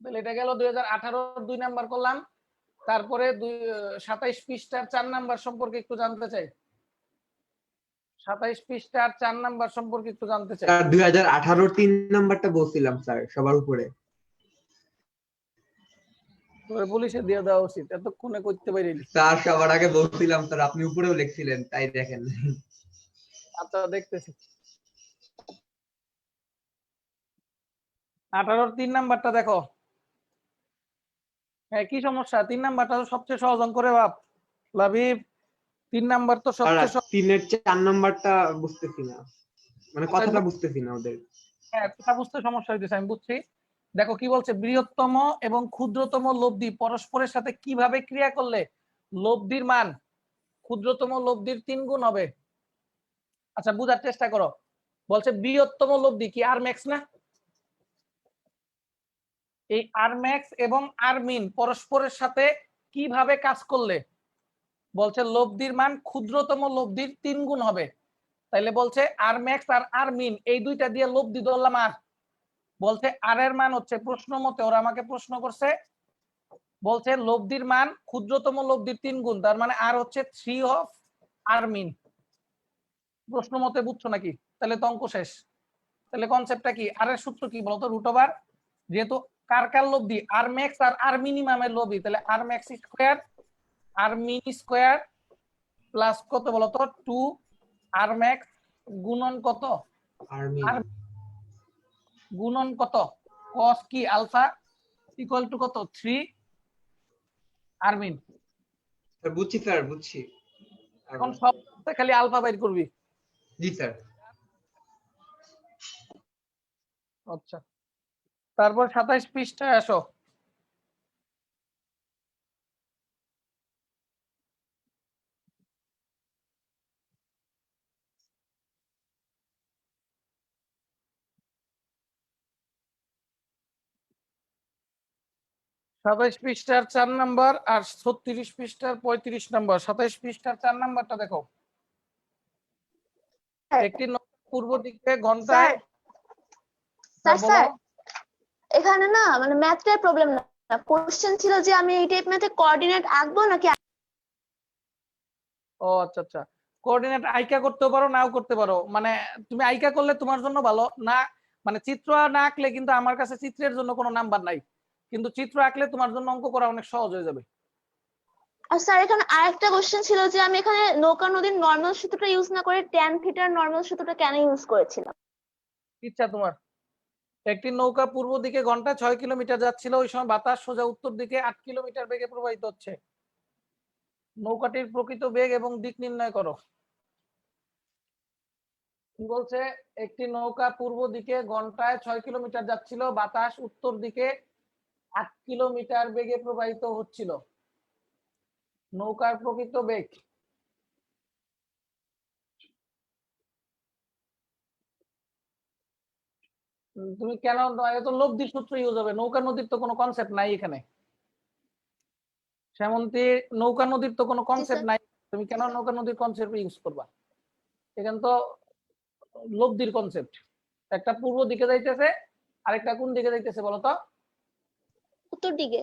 তাহলে এটা গেল 2018 2 নাম্বার করলাম। তারপরে 27 পৃষ্ঠার 4 নাম্বার সম্পর্কে একটু জানতে চাই। 27 পৃষ্ঠার 4 নাম্বার সম্পর্কে একটু জানতে চাই। 2018 3 নাম্বারটা বলছিলাম স্যার সবার উপরে। তোরে পুলিশে দিয়ে দেওয়া উচিত, এতক্ষণে করতে পারিনি। স্যার সবার আগে বলছিলাম স্যার, আপনি উপরেও লিখছিলেন, তাই দেখেন। আচ্ছা দেখতেছি। 18 3 নাম্বারটা দেখো। হ্যাঁ, কি সমস্যা? 3 নাম্বারটা তো সবচেয়ে সহজ অঙ্ক রে বাপ। লাবিব, 3 নাম্বার তো আর সবচেয়ে সহজ। 3-এর 4 নাম্বারটা বুঝতেছি না, মানে আচ্ছা, কথাটা বুঝতেছি না ওদের। হ্যাঁ এটা বুঝতে সমস্যা হইতেছে, আমি বুঝছি। দেখো কি বলছে? বৃহত্তম এবং ক্ষুদ্রতম লব্ধি পরস্পরের সাথে কিভাবে ক্রিয়া করলে লব্ধির মান ক্ষুদ্রতম লব্ধির 3 গুণ হবে। আচ্ছা বুঝার চেষ্টা করো। বলছে বৃহত্তম লব্ধি কি আর ম্যাক্স না? এই আর ম্যাক্স এবং আর মিন পরস্পরের সাথে কিভাবে কাজ করলে বলছে লব্ধির মান ক্ষুদ্রতম লব্ধির 3 গুণ হবে। তাইলে বলছে আর ম্যাক্স আর আর মিন এই দুইটা দিয়ে লব্ধি ধরলাম। আর বলছে আর এর মান হচ্ছে, প্রশ্ন মতে ওরা আমাকে প্রশ্ন করছে, বলছে লব্ধির মান ক্ষুদ্রতম লব্ধির 3 গুণ, তার মানে আর হচ্ছে 3 অফ আর মিন। প্রশ্ন মতে বুঝছো নাকি? তাহলে তো অঙ্ক শেষ। তাহলে কনসেপ্টটা কি? আর এর সূত্র কি বলতো? রুট ওভার, যেহেতু কার কার লব্ধি, আর ম্যাক্স আর আর মিনিমামের লব্ধি, তাহলে আর ম্যাক্স স্কয়ার আর মিনি স্কয়ার প্লাস কত বলতো 2 আর ম্যাক্স গুণন কত আর্মি আর গুণন কত cos কি আলফা ইকুয়াল টু কত 3 আরমিন। স্যার বুঝছি স্যার বুঝছি। এখন সব খালি আলফা বাইর করবি। জি স্যার। আচ্ছা, তারপর 27 পৃষ্ঠায় আসো। সাতাইশ পৃষ্ঠার 4 নাম্বার আর 36 পৃষ্ঠার 35 নাম্বার। 27 পৃষ্ঠার 4 নাম্বারটা দেখো। একটি নৌকা পূর্ব দিকে ঘন্টায় স্যার বলো। স্যার এখানে না মানে ম্যাথটার প্রবলেম না, কোশ্চেন ছিল যে আমি এই টাইপ ম্যাথে কোঅর্ডিনেট আঁকবো নাকি। ও আচ্ছা আচ্ছা, কোঅর্ডিনেট আইকা করতে পারো নাও করতে পারো, মানে তুমি আইকা করলে তোমার জন্য ভালো না, মানে চিত্র না আঁকলে কিন্তু আমার কাছে চিত্রের জন্য কোনো নাম্বার নাই, কিন্তু চিত্র আঁকলে তোমার জন্য অঙ্ক করা অনেক সহজ হয়ে যাবে। আর স্যার এখানে আরেকটা কোশ্চেন ছিল যে আমি এখানে নৌকা নদীর নর্মাল সূত্রটা ইউজ না করে ট্যান থিটার নর্মাল সূত্রটা কেন ইউজ করেছিলাম। ইচ্ছা তোমার। একটি নৌকা পূর্ব দিকে ঘন্টায় 6 কিলোমিটার যাচ্ছিল, ওই সময় বাতাস সোজা উত্তর দিকে 8 কিলোমিটার বেগে প্রবাহিত হচ্ছে। নৌকাটির প্রকৃত বেগ এবং দিক নির্ণয় করো। কি বলছে? একটি নৌকা পূর্ব দিকে ঘন্টায় 6 কিলোমিটার যাচ্ছিল, বাতাস উত্তর দিকে 8 কিলোমিটার বেগে প্রবাহিত হচ্ছিল। নৌকার প্রকৃত বেগ। তুমি কেন এত লব্ধির সূত্র ইউজ হবে? নৌকা নদীর তো কোনো কনসেপ্ট নাই এখানে। সেমন্তি নৌকা নদীর তো কোনো কনসেপ্ট নাই, তুমি কেন নৌকা নদীর কনসেপ্ট ইউজ করবা? এখানে তো লব্ধির কনসেপ্ট। একটা পূর্ব দিকে যাইতেছে, আরেকটা কোন দিকে যাইতেছে বলতো? উত্তর দিকে।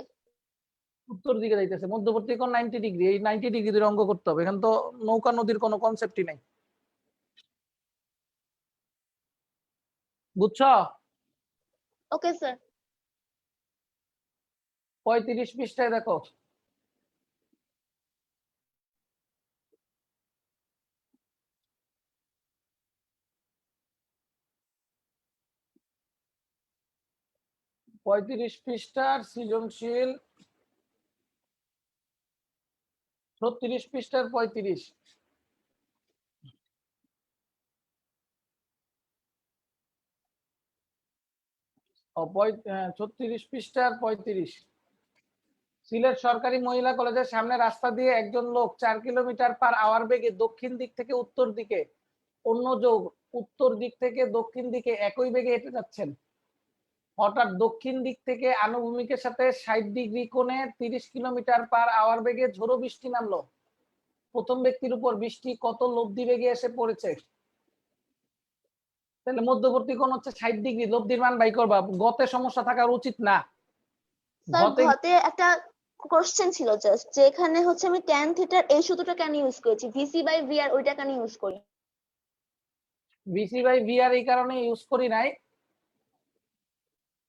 উত্তর দিকে যাইতেছে, মধ্যবর্তী কোণ 90 ডিগ্রি, এই 90 ডিগ্রি ধরে অঙ্ক করতে হবে। এখানে তো নৌকা নদীর কোনো কনসেপ্টই নাই, বুঝছো? Okay sir. 35 পৃষ্ঠায় দেখো। পঁয়ত্রিশ পৃষ্ঠার সৃজনশীল 36 পৃষ্ঠার 35। 36 পৃষ্ঠার 35। সিলেট সরকারি মহিলা কলেজের সামনে রাস্তা দিয়ে একজন লোক 4 কিলোমিটার পার আওয়ার বেগে দক্ষিণ দিক থেকে উত্তর দিকে, অন্য যোগ উত্তর দিক থেকে দক্ষিণ দিকে একই বেগে হেঁটে যাচ্ছেন। হঠাৎ দক্ষিণ দিক থেকে আনুভূমিকের সাথে 60 ডিগ্রি কোণে 30 কিলোমিটার পার আওয়ার বেগে ঝোড়ো বৃষ্টি নামলো। প্রথম ব্যক্তির উপর বৃষ্টি কত লব্ধি বেগে এসে পড়েছে? তাহলে মধ্যবর্তী কোণ হচ্ছে 60 ডিগ্রি, লব্ধির মান বাই করবা। গতে সমস্যা থাকার উচিত না। স্যার ঘতে একটা কোশ্চেন ছিল জাস্ট যে এখানে হচ্ছে আমি ট্যান থিটার এই সূত্রটা কেন ইউজ করেছি, ভিসি বাই ভিআর ওইটা কেন ইউজ করি। ভিসি বাই ভিআর এই কারণে ইউজ করি নাই,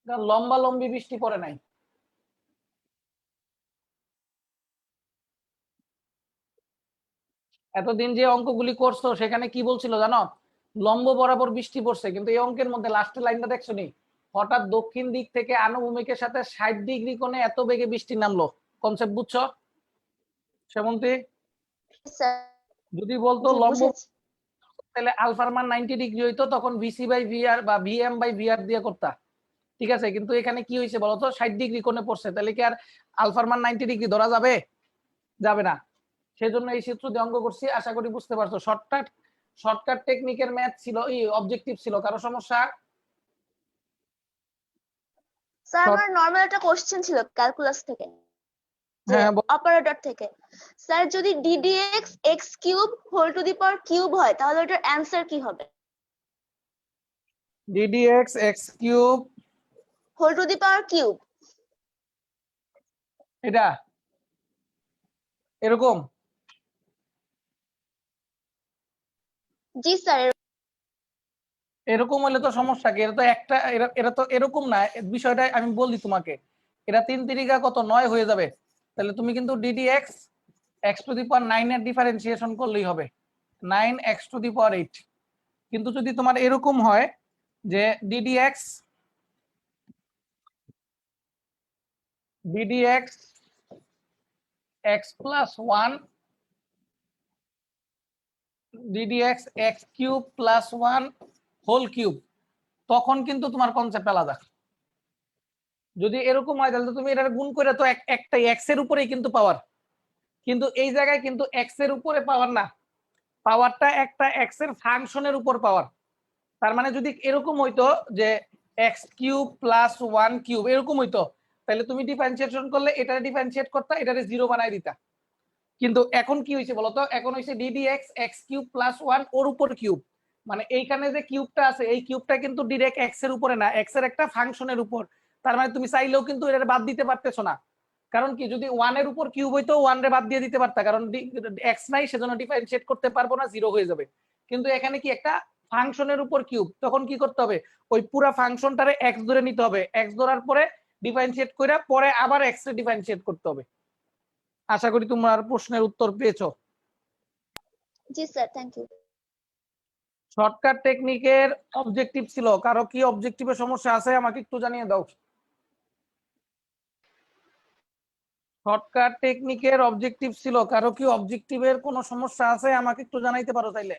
কারণ লম্বা লম্বি বৃষ্টি পড়ে নাই। এতদিন যে অঙ্কগুলি করছো সেখানে কি বলছিল জানো? লম্ব বরাবর বৃষ্টি পড়ছে, কিন্তু এই অঙ্কের মধ্যে লাস্টের লাইনটা দেখছো নি? হঠাৎ দক্ষিণ দিক থেকে আনুভূমিকের সাথে 60 ডিগ্রি কোণে এত বেগে বৃষ্টি নামলো। কনসেপ্ট বুঝছো সেমন্তি? যদি বলতো লম্ব তাহলে আলফার মান 90 ডিগ্রি হইতো, তখন ভিসি বাই ভিআর বা ভিএম বাই ভিআর দিয়ে করতা, ঠিক আছে? কিন্তু এখানে কি হয়েছে বলতো? 60 ডিগ্রি কোণে পড়ছে, তাহলে কি আর আলফার মান 90 ডিগ্রি ধরা যাবে? যাবে না। সেজন্য এই সূত্র দিয়ে অঙ্ক করছি। আশা করি বুঝতে পারছো। শর্টকাট টেকনিকের ম্যাথ ছিল, অবজেক্টিভ ছিল। কারো সমস্যা? স্যার আমার নরমাল একটা কোশ্চেন ছিল ক্যালকুলাস থেকে, হ্যাঁ অপারেটর থেকে। স্যার যদি ddx x cube whole to the power cube হয় তাহলে এটার অ্যানসার কি হবে? ddx x cube whole to the power cube. এটা এরকম? জি স্যার। এরকম হলে তো সমস্যা কি? এটা তো একটা এটা তো এরকম না, বিষয়টা আমি বলি তোমাকে। এটা 3 তিরিকা কত 9 হয়ে যাবে। তাহলে তুমি কিন্তু ddx x টু দি পাওয়ার 9 এর ডিফারেন্সিয়েশন করলেই হবে 9x টু দি পাওয়ার 8। কিন্তু যদি তোমার এরকম হয় যে ddx x plus 1 ddx x cube plus 1 whole cube, তখন কিন্তু তোমার কনসেপ্ট আলাদা। যদি এরকম হয় তাহলে তুমি এটা গুণ করে তো একটা এক্স এর উপরেই কিন্তু পাওয়ার, কিন্তু এই জায়গায় কিন্তু এক্স এর উপরে পাওয়ার না, পাওয়ারটা একটা এক্স এর ফাংশনের উপর পাওয়ার। তার মানে যদি এরকম হইতো যে এক্স কিউব প্লাস 1 কিউব এরকম হইতো, তাহলে তুমি ডিফারেন্সিয়েশন করলে এটা ডিফারেন্সিয়েট করতে এটারে 0 বানাই দিতা। কিন্তু এখন কি হয়েছে বলতো, এখন হয়েছে ddx x কিউব প্লাস 1 ওর উপর কিউব, মানে এইখানে যে কিউবটা আছে এই কিউবটা কিন্তু ডাইরেক্ট x এর উপরে না, x এর একটা ফাংশনের উপর। তার মানে তুমি চাইলেও কিন্তু এটা বাদ দিতে পারতেছো না। কারণ কি, যদি 1 এর উপর কিউব হইতো 1 রে বাদ দিয়ে দিতে পারতা, কারণ x নাই সেজন্য ডিফারেন্সিয়েট করতে পারবো না, 0 হয়ে যাবে। কিন্তু এখানে কি একটা ফাংশনের উপর কিউব, তখন কি করতে হবে, ওই পুরো ফাংশনটারে x ধরে নিতে হবে, x ধরার পরে ডিফারেন্সিয়েট কইরা পরে আবার x রে ডিফারেন্সিয়েট করতে হবে। আশা করি তোমার প্রশ্নের উত্তর পেয়েছো। জি স্যার, থ্যাংক ইউ। শর্টকাট টেকনিকের অবজেক্টিভ ছিল, কারো কি অবজেক্টিভে সমস্যা আছে আমাকে একটু জানিয়ে দাও। শর্টকাট টেকনিকের অবজেক্টিভ ছিল, কারো কি অবজেক্টিভের কোনো সমস্যা আছে আমাকে একটু জানাইতে পারো তাইলে।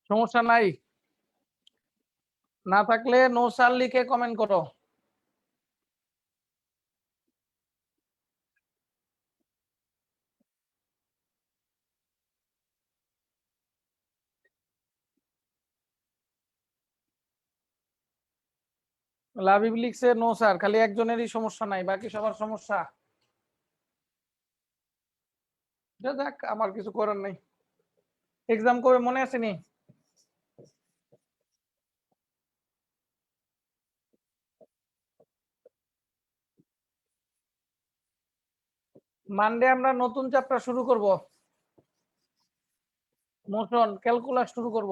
সমস্যা নাই? না থাকলে নো স্যার লিখে কমেন্ট করো। লাভিব লিখছে নো স্যার, খালি একজনেরই সমস্যা নাই, বাকি সবার সমস্যা। যাক, আমার কিছু করার নাই। এক্সাম কবে মনে আছে নি? মানডে আমরা নতুন চ্যাপ্টার শুরু করব, মোশন ক্যালকুলাস শুরু করব।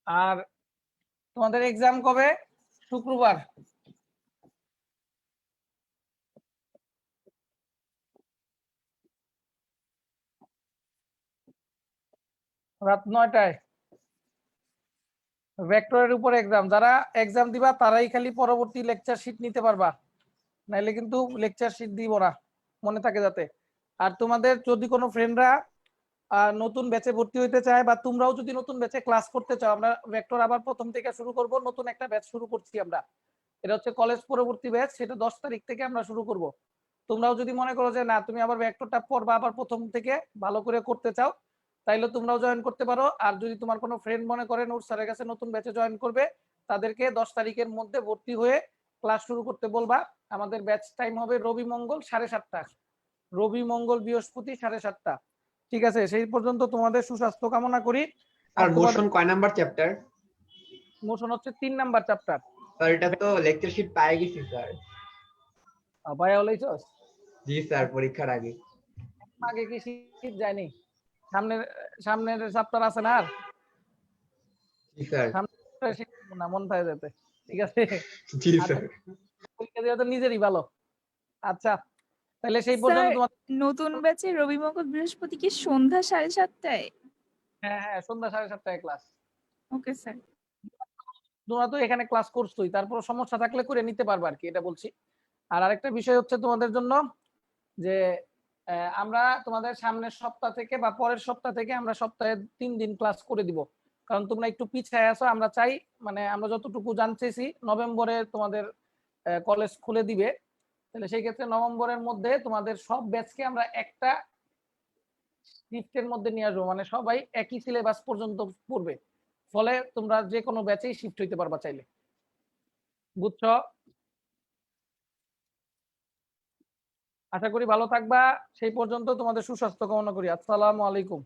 আর তোমাদের এক্সাম কবে? শুক্রবার। রাত 9টায় ভেক্টরের উপর এক্সাম। যারা এক্সাম দিবা তারাই খালি পরবর্তী লেকচার শিট নিতে পারবা, নাইলে কিন্তু লেকচার শিট দিব না, মনে থাকে যাতে। আর তোমাদের যদি কোনো ফ্রেন্ডরা নতুন ব্যাচে ভর্তি হইতে চায় বা তোমরাও যদি নতুন ব্যাচে ক্লাস করতে চাও, আমরা ভেক্টর আবার প্রথম থেকে শুরু করব, নতুন একটা ব্যাচ শুরু করছি আমরা। এটা হচ্ছে কলেজ পরবর্তী ব্যাচ, সেটা 10 তারিখ থেকে আমরা শুরু করব। তোমরাও যদি মনে করো যে না তুমি আবার ভেক্টরটা পড়বা আবার প্রথম থেকে ভালো করে করতে চাও, তাইলে তোমরাও জয়েন করতে পারো। আর যদি তোমার কোনো ফ্রেন্ড মনে করে নূর স্যারের কাছে নতুন ব্যাচে জয়েন করবে, তাদেরকে 10 তারিখের মধ্যে ভর্তি হয়ে ক্লাস শুরু করতে বলবা। আমাদের ব্যাচ টাইম হবে রবি মঙ্গল 7:30, রবি মঙ্গল বৃহস্পতি 7:30। ঠিক আছে, সেই পর্যন্ত তোমাদের সুস্বাস্থ্য কামনা করি। আর মোশন কয় নাম্বার চ্যাপ্টার? মোশন হচ্ছে 3 নাম্বার চ্যাপ্টার। স্যার এটা তো লেকচার শিট পাই গেছি স্যার। ভাইয়া হলাইছস? জি স্যার, পরীক্ষার আগে। আগে কি শীত যায়নি? সামনের সামনের চ্যাপ্টার আছে না? আর জি স্যার। সামনে শীত না, মন পায় যেতে। ঠিক আছে, জি আচ্ছা, স্যার। পরীক্ষা দেওয়া তো নিজেরই ভালো। আচ্ছা, তাহলে সেই স্যার পর্যন্ত তোমার নতুন ব্যাচে রবি মঙ্গল বৃহস্পতি কি সন্ধ্যা 7:30টায়? হ্যাঁ হ্যাঁ, সন্ধ্যা 7:30টায় ক্লাস। Okay sir. তোমরা তো এখানে ক্লাস করছোই, তারপর সমস্যা থাকলে করে নিতে পারবে আর কি, এটা বলছি। আর আরেকটা বিষয় হচ্ছে তোমাদের জন্য যে আমরা তোমাদের সামনের সপ্তাহ থেকে বা পরের সপ্তাহ থেকে আমরা সপ্তাহে 3 দিন ক্লাস করে দিব, কারণ তোমরা একটু পিছায় আছো। আমরা চাই, মানে আমরা যতটুকু জানতেছি নভেম্বরে তোমাদের কলেজ খুলে দিবে, তাহলে সেই ক্ষেত্রে নভেম্বরের মধ্যে তোমাদের সব ব্যাচকে আমরা একটা শিফটের মধ্যে নিয়ে আসবো, মানে সবাই একই সিলেবাস পর্যন্ত পড়বে, ফলে তোমরা যে কোনো ব্যাচেই শিফট হইতে পারবা চাইলে। বুঝছো? আশা করি ভালো থাকবা। সেই পর্যন্ত তোমাদের সুস্বাস্থ্য কামনা করি। আসসালামু আলাইকুম।